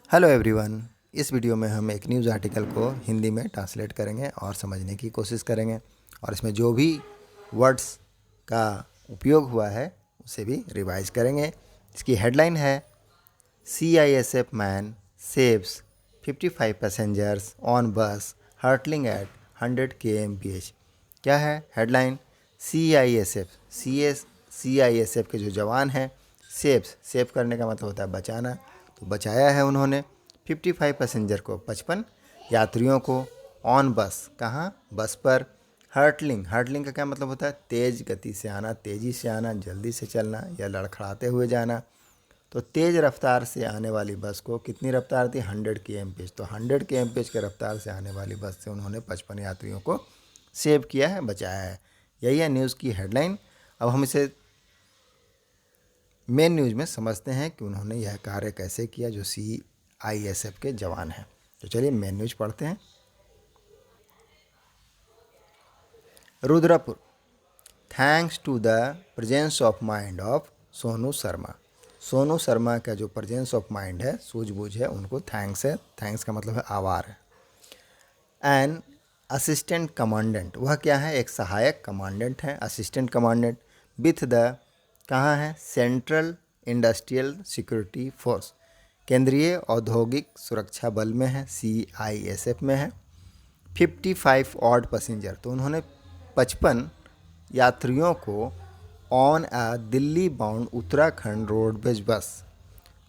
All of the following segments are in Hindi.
Hello everyone. इस वीडियो में हम एक न्यूज़ आर्टिकल को हिंदी में ट्रांसलेट करेंगे और समझने की कोशिश करेंगे और इसमें जो भी वर्ड्स का उपयोग हुआ है उसे भी रिवाइज करेंगे। इसकी हेडलाइन है CISF man saves 55 passengers on बस हर्टलिंग एट 100 kmph। क्या है हेडलाइन? CISF के जो जवान हैं, सेव करने का मतलब होता है बचाना, तो बचाया है उन्होंने 55 पैसेंजर को, 55 यात्रियों को, ऑन बस, कहाँ? बस पर। हर्टलिंग का क्या मतलब होता है? तेज़ गति से आना, तेज़ी से आना, जल्दी से चलना या लड़खड़ाते हुए जाना। तो तेज़ रफ्तार से आने वाली बस को कितनी रफ्तार थी? 100 kmph। तो 100 kmph के रफ्तार से आने वाली बस से उन्होंने 55 यात्रियों को सेव किया है, बचाया है। यही है न्यूज़ की हेडलाइन। अब हम इसे मेन न्यूज़ में समझते हैं कि उन्होंने यह कार्य कैसे किया जो CISF के जवान हैं। तो चलिए मेन न्यूज़ पढ़ते हैं। Rudrapur, thanks to the presence of mind of Sonu Sharma. Sonu Sharma का जो प्रेजेंस ऑफ माइंड है, सूझबूझ है, उनको थैंक्स है। थैंक्स का मतलब है आभार है। एन असिस्टेंट कमांडेंट, वह क्या है? एक सहायक कमांडेंट है, असिस्टेंट कमांडेंट। विथ द, कहाँ है? सेंट्रल इंडस्ट्रियल सिक्योरिटी फोर्स, केंद्रीय औद्योगिक सुरक्षा बल में है, CISF में है। 55 ऑड पैसेंजर, तो उन्होंने 55 यात्रियों को on a Delhi bound Uttarakhand roadways bus,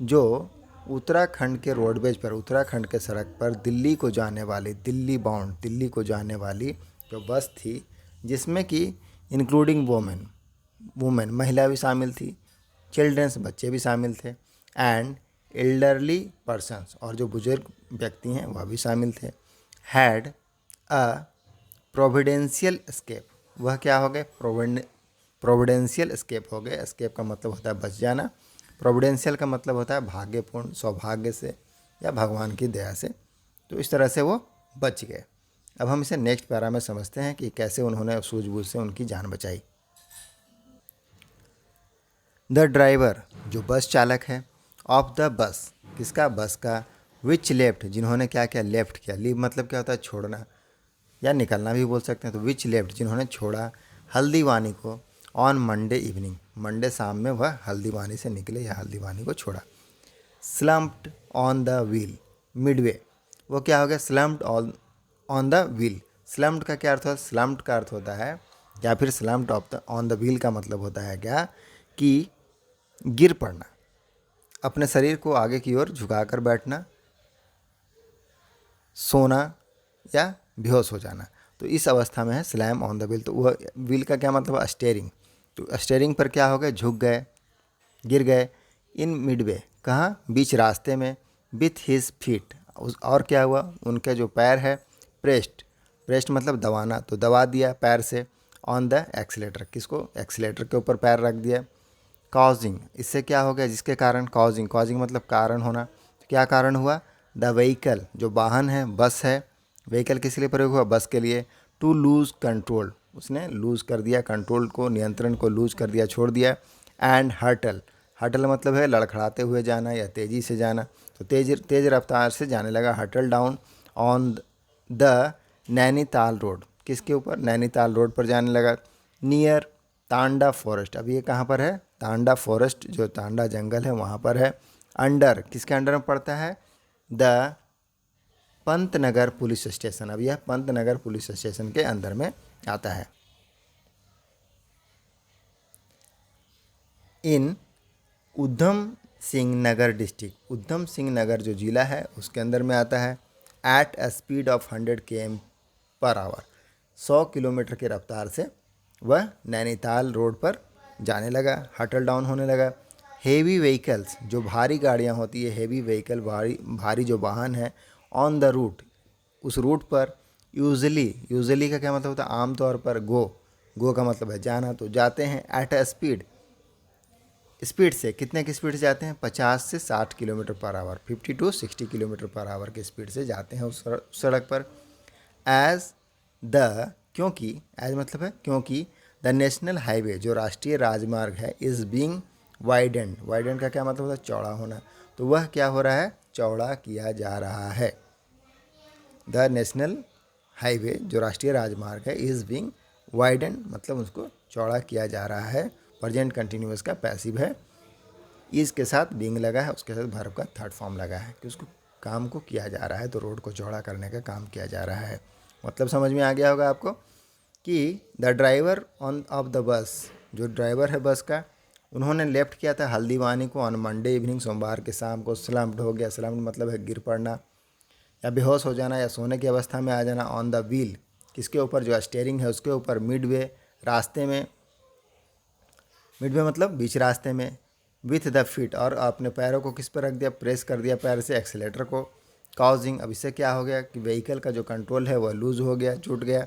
जो उत्तराखंड के रोडवेज पर, उत्तराखंड के सड़क पर दिल्ली को जाने वाली, दिल्ली बाउंड, दिल्ली को जाने वाली जो बस थी, जिसमें कि इंक्लूडिंग वुमेन महिला भी शामिल थी, चिल्ड्रंस बच्चे भी शामिल थे, एंड एल्डरली पर्सन्स, और जो बुजुर्ग व्यक्ति हैं वह भी शामिल थे। हैड अ प्रोविडेंशियल एस्केप, वह क्या हो गए? प्रोविडेंशियल एस्केप हो गए। एस्केप का मतलब होता है बच जाना, प्रोविडेंशियल का मतलब होता है भाग्यपूर्ण, सौभाग्य से या भगवान की दया से। तो इस तरह से वो बच गए। अब हम इसे नेक्स्ट पैरा में समझते हैं कि कैसे उन्होंने सूझबूझ से उनकी जान बचाई। द ड्राइवर, जो बस चालक है, ऑफ द बस, किसका? बस का, विच लेफ्ट, जिन्होंने क्या किया? लेफ्ट किया। लीव मतलब क्या होता है? छोड़ना या निकलना भी बोल सकते हैं। तो विच लेफ्ट, जिन्होंने छोड़ा हल्दीवानी को ऑन मंडे इवनिंग, मंडे शाम में वह हल्दीवानी से निकले या हल्दीवानी को छोड़ा। स्लम्प्ड ऑन द व्हील, मिडवे, वो क्या हो गया? स्लम्प्ड ऑन द व्हील। स्लम्प्ड का क्या अर्थ होता है? स्लम्प्ड का अर्थ होता है, या फिर स्लम्प्ड ऑन द व्हील का मतलब होता है क्या? कि गिर पड़ना, अपने शरीर को आगे की ओर झुकाकर बैठना, सोना या बेहोश हो जाना। तो इस अवस्था में है स्लैम ऑन द व्हील। तो वह व्हील का क्या मतलब है? स्टेयरिंग। तो स्टेयरिंग पर क्या हो गए? झुक गए, गिर गए। इन मिडवे, कहाँ? बीच रास्ते में। विथ हिज फीट, और क्या हुआ? उनके जो पैर है, प्रेस्ट मतलब दबाना, तो दबा दिया पैर से। ऑन द एक्सीलेटर, किसको? एक्सीलेटर के ऊपर पैर रख दिया। कॉजिंग, इससे क्या हो गया? जिसके कारण, कॉजिंग मतलब कारण होना। तो क्या कारण हुआ? द व्हीकल, जो वाहन है, बस है, व्हीकल किस लिए प्रयोग हुआ? बस के लिए। टू लूज कंट्रोल, उसने लूज कर दिया कंट्रोल को, नियंत्रण को लूज कर दिया, छोड़ दिया। एंड हर्टल मतलब है लड़खड़ाते हुए जाना या तेज़ी से जाना। तो तेज़ रफ्तार से जाने लगा। Hurtle down on the Nainital road, किसके ऊपर? नैनीताल रोड पर जाने लगा। नियर तांडा फॉरेस्ट, अब ये कहाँ पर है? तांडा फॉरेस्ट, जो तांडा जंगल है वहाँ पर है। अंडर, किसके अंडर में पड़ता है? द पंतनगर पुलिस स्टेशन, अब यह पंतनगर पुलिस स्टेशन के अंदर में आता है। इन उधम सिंह नगर डिस्ट्रिक्ट, उधम सिंह नगर जो जिला है उसके अंदर में आता है। At a speed of 100 km/h, 100 kilometre की रफ्तार से वह नैनीताल रोड पर जाने लगा, हटल डाउन होने लगा। हेवी व्हीकल्स, जो भारी गाड़ियाँ होती है, हेवी व्हीकल, भारी जो वाहन है, ऑन द रूट, उस रूट पर। यूजली का क्या मतलब होता है? आमतौर पर। गो का मतलब है जाना, तो जाते हैं एट अ स्पीड से, कितने की स्पीड से जाते हैं? 50 से 60 km/h, 50 to 60 km/h की स्पीड से जाते हैं उस सड़क पर। एज द, क्योंकि, एज मतलब है क्योंकि, द नेशनल हाईवे, जो राष्ट्रीय राजमार्ग है, इज़ बीइंग वाइडेंड का क्या मतलब होता है? चौड़ा होना। तो वह क्या हो रहा है? चौड़ा किया जा रहा है। द नेशनल हाईवे जो राष्ट्रीय राजमार्ग है इज़ बीइंग वाइडन, मतलब उसको चौड़ा किया जा रहा है। प्रेजेंट कंटिन्यूअस का पैसिव है, इज़ के साथ बीइंग लगा है, उसके साथ वर्ब का थर्ड फॉर्म लगा है कि उसको काम को किया जा रहा है, तो रोड को चौड़ा करने का काम किया जा रहा है। मतलब समझ में आ गया होगा आपको कि the driver on off the bus, जो ड्राइवर है बस का, उन्होंने लेफ्ट किया था हल्दीवानी को ऑन मंडे इवनिंग, सोमवार के शाम को। स्लम्प्ड हो गया, स्लम्प्ड मतलब है गिर पड़ना या बेहोश हो जाना या सोने की अवस्था में आ जाना। ऑन द व्हील किसके ऊपर, जो स्टीयरिंग है उसके ऊपर। मिडवे रास्ते में, मिडवे मतलब बीच रास्ते में। विथ द फीट, और अपने पैरों को किस पर रख दिया, प्रेस कर दिया पैर से एक्सीलेटर को। कॉजिंग, अब इससे क्या हो गया कि व्हीकल का जो कंट्रोल है वह लूज हो गया, छूट गया।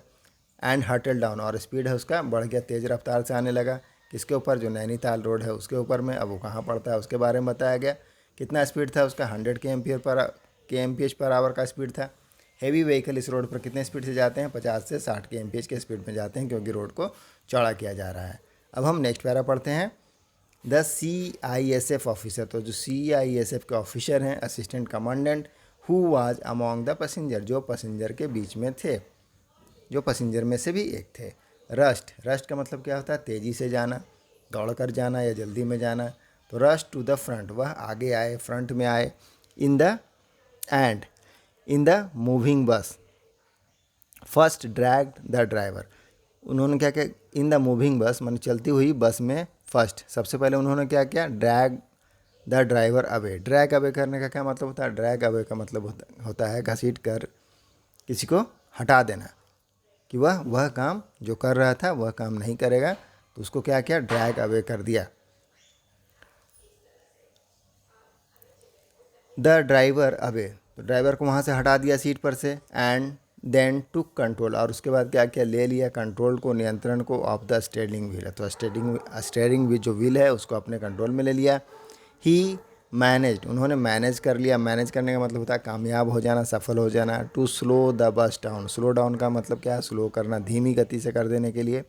एंड हर्टल डाउन, और स्पीड है उसका बढ़ गया, तेज़ रफ्तार से आने लगा। किसके ऊपर, जो नैनीताल रोड है उसके ऊपर में। अब वो कहाँ पड़ता है उसके बारे में बताया गया। कितना स्पीड था उसका, 100 kmph पर आवर का स्पीड था। हेवी व्हीकल इस रोड पर कितने स्पीड से जाते हैं, 50 से 60 kmph के स्पीड में जाते हैं, क्योंकि रोड को चौड़ा किया जा रहा है। अब हम नेक्स्ट पैरा पढ़ते हैं। द CISF ऑफिसर, तो जो CISF के ऑफिसर हैं, assistant commandant, who was among the passenger, जो पैसेंजर के बीच में थे, जो पैसेंजर में से भी एक थे। रस्ट, रस्ट का मतलब क्या होता है, तेज़ी से जाना, दौड़ कर जाना या जल्दी में जाना। तो रस्ट टू द फ्रंट, वह आगे आए, फ्रंट में आए। In the and in the moving बस फर्स्ट ड्रैग्ड द ड्राइवर, उन्होंने क्या किया, इन द मूविंग बस मान चलती हुई बस में फर्स्ट सबसे पहले उन्होंने क्या किया, drag the driver away. Drag away करने का क्या मतलब होता है, ड्रैग अवे का मतलब होता है घसीट कर किसी को हटा देना, कि वह काम जो कर रहा था वह काम नहीं करेगा, तो उसको क्या किया, ड्रैग अवे कर दिया। द ड्राइवर अवे, तो ड्राइवर को वहाँ से हटा दिया सीट पर से। एंड देन टुक कंट्रोल, और उसके बाद क्या किया, ले लिया कंट्रोल को, नियंत्रण को, ऑफ द स्टीयरिंग व्हील, तो स्टीयरिंग व्हील जो व्हील है उसको अपने कंट्रोल में ले लिया। ही मैनेज्ड, उन्होंने मैनेज कर लिया। मैनेज करने का मतलब होता है कामयाब हो जाना, सफल हो जाना। To slow the bus down, slow down का मतलब क्या है, स्लो करना, धीमी गति से कर देने के लिए।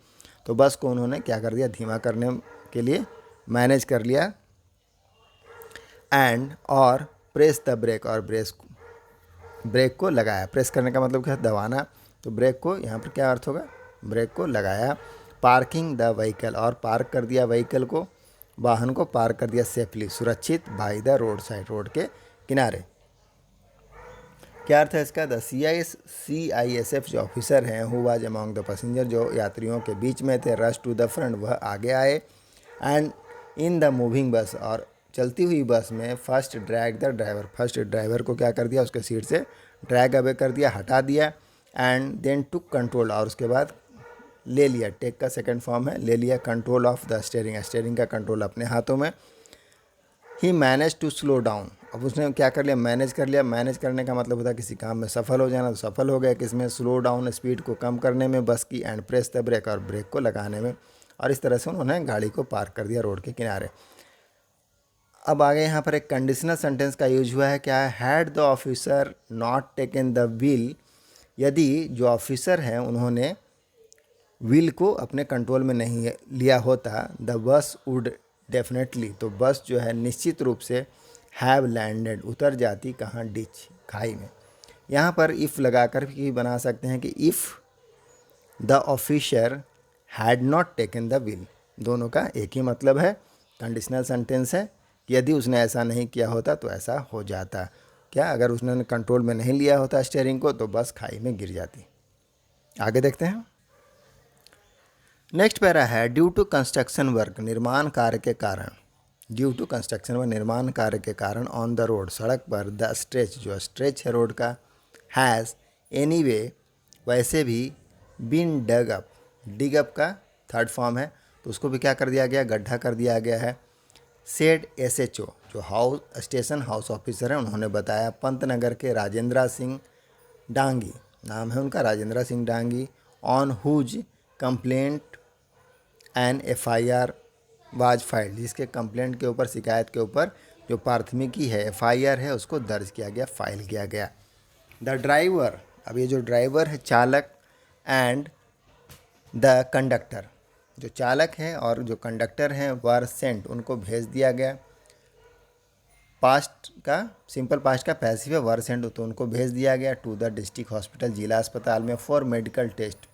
तो बस को उन्होंने क्या कर दिया, धीमा करने के लिए मैनेज कर लिया। एंड और प्रेस द ब्रेक, और ब्रेक को लगाया। प्रेस करने का मतलब क्या है, दबाना, तो ब्रेक को यहाँ पर क्या अर्थ होगा, ब्रेक को लगाया। पार्किंग द व्हीकल, और पार्क कर दिया व्हीकल को, वाहन को पार्क कर दिया सेफली, सुरक्षित, by the road side, road के किनारे। क्या अर्थ है इसका, द CISF जो ऑफिसर हैं, who was among the passenger, जो यात्रियों के बीच में थे। रश टू द फ्रंट, वह आगे आए। एंड इन द मूविंग बस, और चलती हुई बस में first drag the driver, first driver को क्या कर दिया, उसके सीट से ड्रैग अवे कर दिया, हटा दिया। एंड देन टुक कंट्रोल, और उसके बाद ले लिया, टेक का सेकंड फॉर्म है, ले लिया control of the steering, steering का कंट्रोल अपने हाथों में। ही मैनेज टू स्लो डाउन, अब उसने क्या कर लिया, मैनेज कर लिया। मैनेज करने का मतलब होता है किसी काम में सफल हो जाना, तो सफल हो गया किसमें, स्लो डाउन, स्पीड को कम करने में बस की। एंड प्रेस द ब्रेक, और ब्रेक को लगाने में। और इस तरह से उन्होंने गाड़ी को पार्क कर दिया रोड के किनारे। अब आगे यहाँ पर एक कंडीशनल सेंटेंस का यूज हुआ है, क्या है, had the officer not taken the wheel, यदि जो ऑफिसर हैं उन्होंने व्हील को अपने कंट्रोल में नहीं लिया होता, द बस वुड डेफिनेटली, तो बस जो है निश्चित रूप से हैव लैंडेड, उतर जाती कहाँ, डिच, खाई में। यहाँ पर इफ़ लगाकर भी बना सकते हैं कि if the officer had not taken the wheel, दोनों का एक ही मतलब है। कंडीशनल सेंटेंस है कि यदि उसने ऐसा नहीं किया होता तो ऐसा हो जाता। क्या, अगर उसने कंट्रोल में नहीं लिया होता स्टीयरिंग को, तो बस खाई में गिर जाती। आगे देखते हैं। नेक्स्ट पैरा है, ड्यू टू कंस्ट्रक्शन वर्क, निर्माण कार्य के कारण। ड्यू टू कंस्ट्रक्शन वर्क, निर्माण कार्य के कारण, ऑन द रोड, सड़क पर, द स्ट्रेच, जो स्ट्रेच है रोड का, हैज़ एनीवे, वैसे भी, been dug up, dig up का थर्ड फॉर्म है, तो उसको भी क्या कर दिया गया, गड्ढा कर दिया गया है। सेड SHO, जो हाउस स्टेशन हाउस ऑफिसर हैं, उन्होंने बताया। पंतनगर के राजेंद्र सिंह डांगी, नाम है उनका Rajendra Singh Dangi, on whose complaint an FIR was filed, जिसके कंप्लेंट के ऊपर, शिकायत के ऊपर जो प्राथमिकी है, FIR है, उसको दर्ज किया गया, फाइल किया गया। द ड्राइवर, अब ये जो ड्राइवर है, चालक, एंड द कंडक्टर, जो चालक है और जो कंडक्टर हैं, वर सेंट, उनको भेज दिया गया। पास्ट का सिंपल पास्ट का पैसिव है, वर सेंड, तो उनको भेज दिया गया टू द डिस्ट्रिक्ट हॉस्पिटल, जिला अस्पताल में, फॉर मेडिकल टेस्ट,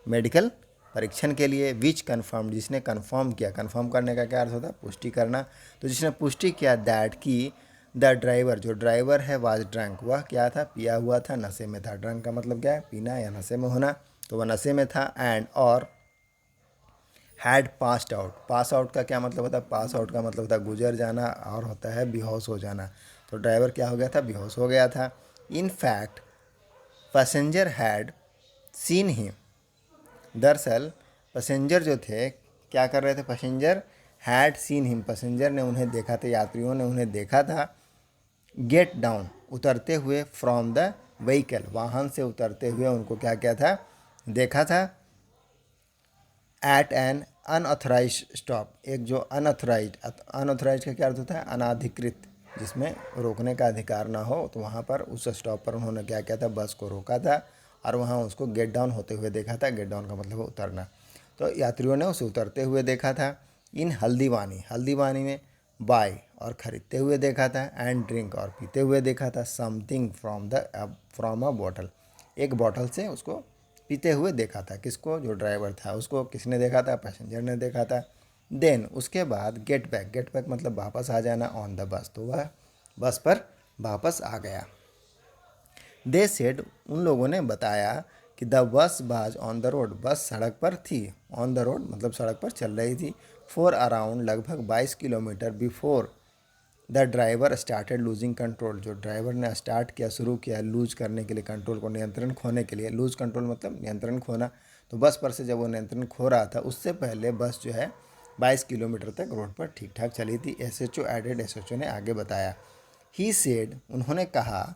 मेडिकल परीक्षण के लिए, विच कन्फर्म, जिसने कन्फर्म किया, कन्फर्म करने का क्या अर्थ होता है, पुष्टि करना, तो जिसने पुष्टि किया दैट कि द ड्राइवर, जो ड्राइवर है, वाज ड्रंक, वह क्या था, पिया हुआ था, नशे में था। ड्रंक का मतलब क्या है, पीना या नशे में होना, तो वह नशे में था। एंड और had passed out, pass out का क्या मतलब होता है, पास आउट का मतलब होता है गुजर जाना, और होता है बेहोश हो जाना, तो ड्राइवर क्या हो गया था, बेहोश हो गया था। In fact passenger had seen ही, दरअसल पैसेंजर जो थे क्या कर रहे थे, passenger had seen him, passenger ने उन्हें देखा था, यात्रियों ने उन्हें देखा था, गेट डाउन, उतरते हुए, फ्रॉम द व्हीकल, वाहन से उतरते हुए उनको क्या क्या था, देखा था, एट एन अनऑथराइज स्टॉप, एक जो अनऑथराइज, अनऑथराइज का क्या अर्थ होता है, अनाधिकृत, जिसमें रोकने का अधिकार ना हो, तो वहाँ पर उस स्टॉप पर उन्होंने क्या किया था, बस को रोका था और वहाँ उसको गेट डाउन होते हुए देखा था। गेट डाउन का मतलब है उतरना, तो यात्रियों ने उसे उतरते हुए देखा था। इन हल्दीवानी, हल्दीवानी में बाय और ख़रीदते हुए देखा था, एंड ड्रिंक और पीते हुए देखा था, समथिंग फ्रॉम अ बॉटल, एक बॉटल से उसको पीते हुए देखा था। किसको, जो ड्राइवर था उसको किसने देखा था, पैसेंजर ने देखा था। देन उसके बाद गेट बैक, गेट बैक मतलब वापस आ जाना, ऑन द बस, तो वह बस पर वापस आ गया। दे सेड, उन लोगों ने बताया कि द बस बाज ऑन द रोड, बस सड़क पर थी, ऑन द रोड मतलब सड़क पर चल रही थी, फॉर अराउंड लगभग 22 kilometre before the driver started losing control, जो ड्राइवर ने स्टार्ट किया, शुरू किया लूज करने के लिए, कंट्रोल को, नियंत्रण खोने के लिए, लूज कंट्रोल मतलब नियंत्रण खोना, तो बस पर से जब वो नियंत्रण खो रहा था उससे पहले बस जो है 22 किलोमीटर तक रोड पर ठीक ठाक चली थी। एसएचओ एडेड, एसएचओ ने आगे बताया, ही सेड, उन्होंने कहा,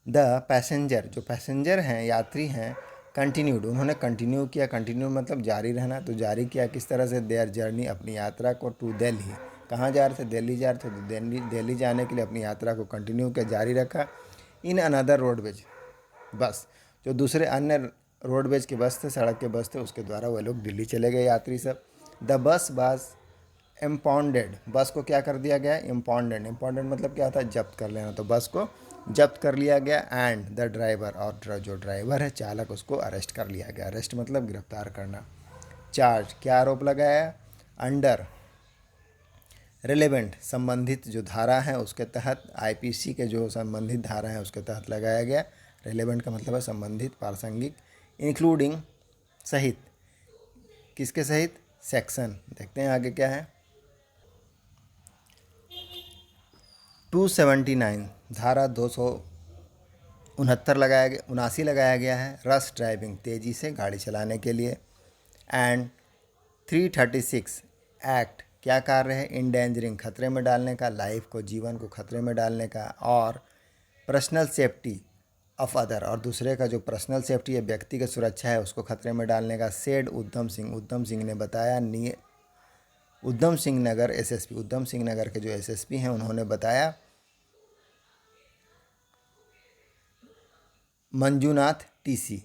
द पैसेंजर, जो पैसेंजर हैं, यात्री हैं, कंटिन्यूड, उन्होंने कंटिन्यू किया, कंटिन्यू मतलब जारी रहना, तो जारी किया किस तरह से, देयर जर्नी, अपनी यात्रा को, टू दिल्ली, कहाँ जा रहे थे, दिल्ली जा रहे थे, तो दिल्ली जाने के लिए अपनी यात्रा को कंटिन्यू किया, जारी रखा। इन अनदर रोडवेज, बस जो दूसरे अन्य रोडवेज के बस थे, सड़क के बस थे, उसके द्वारा वह लोग दिल्ली चले गए यात्री सब। द बस बाज इम्पाउंडेड, बस को क्या कर दिया गया, इम्पाउंडेड, इम्पाउंडेड मतलब क्या होता है, जब्त कर लेना, तो बस को जब्त कर लिया गया। एंड द ड्राइवर, और जो ड्राइवर है, चालक, उसको अरेस्ट कर लिया गया। अरेस्ट मतलब गिरफ्तार करना। चार्ज, क्या आरोप लगाया, अंडर रिलेवेंट, संबंधित जो धारा है उसके तहत, आईपीसी के जो संबंधित धारा है उसके तहत लगाया गया। रिलेवेंट का मतलब है संबंधित, प्रासंगिक, इंक्लूडिंग सहित, किसके सहित, सेक्शन, देखते हैं आगे क्या है, 279, धारा 269 लगाया गया, 79 लगाया गया है, रश ड्राइविंग, तेज़ी से गाड़ी चलाने के लिए। एंड 336 एक्ट, क्या कार्य है, इंडेंजरिंग, खतरे में डालने का, लाइफ को, जीवन को खतरे में डालने का, और पर्सनल सेफ्टी ऑफ अदर, और दूसरे का जो पर्सनल सेफ्टी है, व्यक्तिगत सुरक्षा है, उसको खतरे में डालने का। सेड उद्धम सिंह, उद्धम सिंह ने बताया, उद्धम सिंह नगर एसएसपी, उद्धम सिंह नगर के जो एसएसपी हैं उन्होंने बताया, मंजूनाथ टीसी,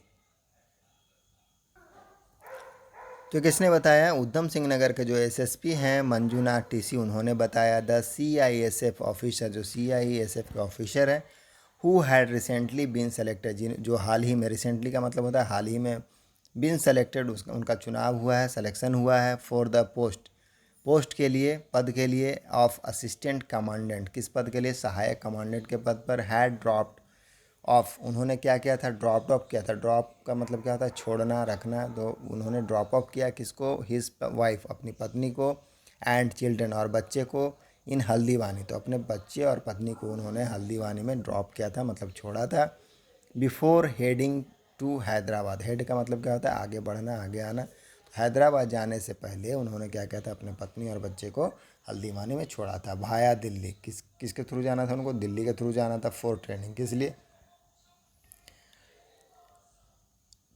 तो किसने बताया, उद्धम सिंह नगर के जो एसएसपी हैं मंजूनाथ टीसी, उन्होंने बताया। द सीआईएसएफ ऑफिसर, जो सीआईएसएफ के ऑफिसर है, who had recently been selected, जिन जो हाल ही में, रिसेंटली का मतलब होता है हाल ही में, बीन सेलेक्टेड, उसका उनका चुनाव हुआ है, सिलेक्शन हुआ है, फॉर द पोस्ट, पोस्ट के लिए, पद के लिए, ऑफ असिस्टेंट कमांडेंट, किस पद के लिए, सहायक कमांडेंट के पद पर, हैड ड्रॉप्ड ऑफ, उन्होंने क्या किया था, ड्रॉप ऑफ किया था। ड्रॉप का मतलब क्या होता है, छोड़ना, रखना, तो उन्होंने ड्रॉप ऑफ किया किसको, हिज वाइफ, अपनी पत्नी को, एंड चिल्ड्रन, और बच्चे को, इन हल्दीवानी, तो अपने बच्चे और पत्नी को उन्होंने हल्दीवानी में ड्रॉप किया था, मतलब छोड़ा था। Before heading to Hyderabad, head का मतलब क्या होता है, आगे बढ़ना, आगे आना, तो हैदराबाद जाने से पहले उन्होंने क्या किया था, अपने पत्नी और बच्चे को हल्दीवानी में छोड़ा था। भाया दिल्ली, किसके थ्रू जाना था उनको, दिल्ली के थ्रू जाना था, फॉर ट्रेनिंग, किस लिए,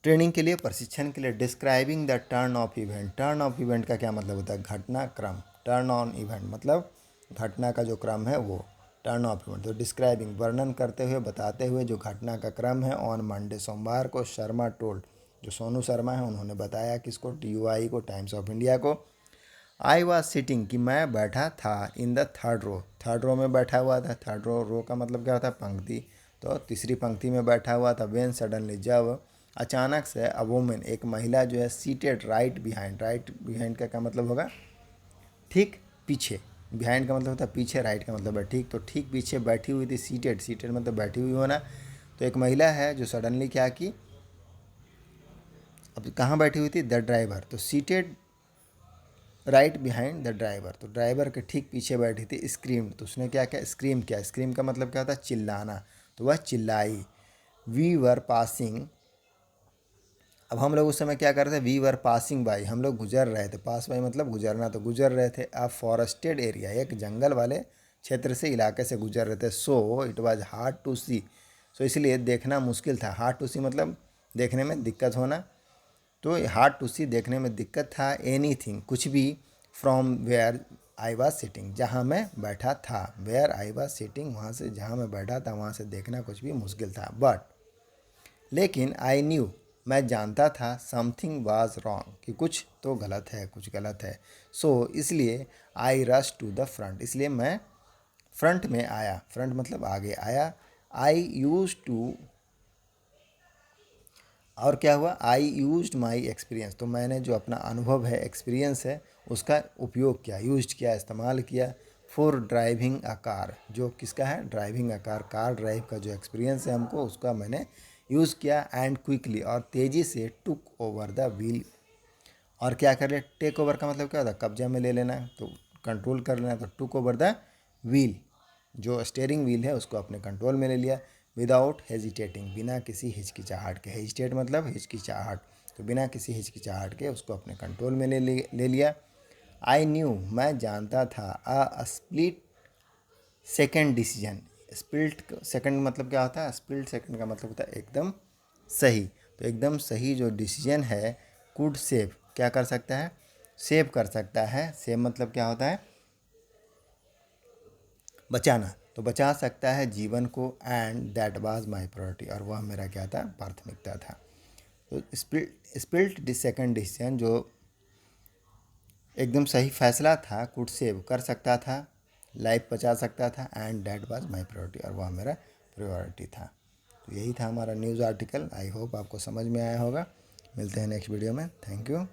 ट्रेनिंग के लिए, प्रशिक्षण के लिए। Describing the turn off event, turn off event का क्या मतलब होता है, घटनाक्रम, टर्न ऑन इवेंट मतलब घटना का जो क्रम है वो टर्न ऑफ इवेंट, तो डिस्क्राइबिंग, वर्णन करते हुए, बताते हुए, जो घटना का क्रम है। ऑन मंडे, सोमवार को, शर्मा टोल्ड, जो सोनू शर्मा है उन्होंने बताया, किसको, टीयूआई को, टाइम्स ऑफ इंडिया को। आई वॉज सिटिंग कि मैं बैठा था इन द थर्ड रो में बैठा हुआ था। थर्ड रो का मतलब क्या होता है? पंक्ति। तो तीसरी पंक्ति में बैठा हुआ था। वेन सडनली जब अचानक से अ वुमन एक महिला जो है सीटेड राइट बिहाइंड का क्या मतलब होगा? ठीक पीछे। बिहाइंड का मतलब होता है पीछे, राइट का मतलब है ठीक। तो ठीक पीछे बैठी हुई थी। सीटेड मतलब बैठी हुई होना। तो एक महिला है जो सडनली क्या की, अब कहाँ बैठी हुई थी? The driver. तो seated right behind the driver, तो ड्राइवर के ठीक पीछे बैठी थी। स्क्रीम, तो उसने क्या किया? स्क्रीम किया। स्क्रीम का मतलब क्या होता है? चिल्लाना। तो वह चिल्लाई। वी वर पासिंग, अब हम लोग उस समय क्या कर रहे थे? वी वर पासिंग बाई, हम लोग गुजर रहे थे। पास बाई मतलब गुजरना, तो गुजर रहे थे। अ फॉरेस्टेड एरिया, एक जंगल वाले क्षेत्र से, इलाके से गुजर रहे थे। So it was hard to see, so इसलिए देखना मुश्किल था। हार्ड टू सी मतलब देखने में दिक्कत होना। तो हार्ड टू सी देखने में दिक्कत था। एनीथिंग कुछ भी। From where I was sitting, जहाँ मैं बैठा था। वेयर आई वॉज सिटिंग, वहाँ से जहाँ मैं बैठा था वहाँ से देखना कुछ भी मुश्किल था। बट लेकिन आई न्यू, मैं जानता था। समथिंग वाज रॉन्ग, कि कुछ तो गलत है, कुछ गलत है। सो इसलिए I rush to the front, इसलिए मैं फ्रंट में आया। फ्रंट मतलब आगे आया। आई यूज टू, और क्या हुआ? आई यूज माई एक्सपीरियंस, तो मैंने जो अपना अनुभव है, एक्सपीरियंस है, उसका उपयोग किया। यूज किया, इस्तेमाल किया। फॉर ड्राइविंग अ कार, जो किसका है? Driving a car. Car drive का जो एक्सपीरियंस है हमको, उसका मैंने यूज़ किया। एंड क्विकली, और तेज़ी से, टुक ओवर द व्हील, और क्या कर ले? टेक ओवर का मतलब क्या होता है? कब्जा में ले लेना, तो कंट्रोल कर लेना। तो टुक ओवर द व्हील, जो स्टेयरिंग व्हील है उसको अपने कंट्रोल में ले लिया। विदाउट हेजिटेटिंग, बिना किसी हिचकिचाहट के। हेजिटेट मतलब हिचकिचाहट, तो बिना किसी हिचकिचाहट के उसको अपने कंट्रोल में ले लिया। आई न्यू, मैं जानता था। A split second decision, split second मतलब क्या होता है? स्प्लिट सेकंड का मतलब होता है एकदम सही। तो एकदम सही जो डिसीजन है, कुड सेव, क्या कर सकता है? सेव कर सकता है। सेव मतलब क्या होता है? बचाना, तो बचा सकता है जीवन को। And that was my priority, और वह मेरा क्या था? प्राथमिकता था। तो स्प्लिट सेकंड डिसीजन जो एकदम सही फैसला था, कुड सेव कर सकता था, लाइफ बचा सकता था। And that was my priority, और वह मेरा प्रायोरिटी था। तो यही था हमारा न्यूज़ आर्टिकल। आई होप आपको समझ में आया होगा। मिलते हैं नेक्स्ट वीडियो में। Thank you.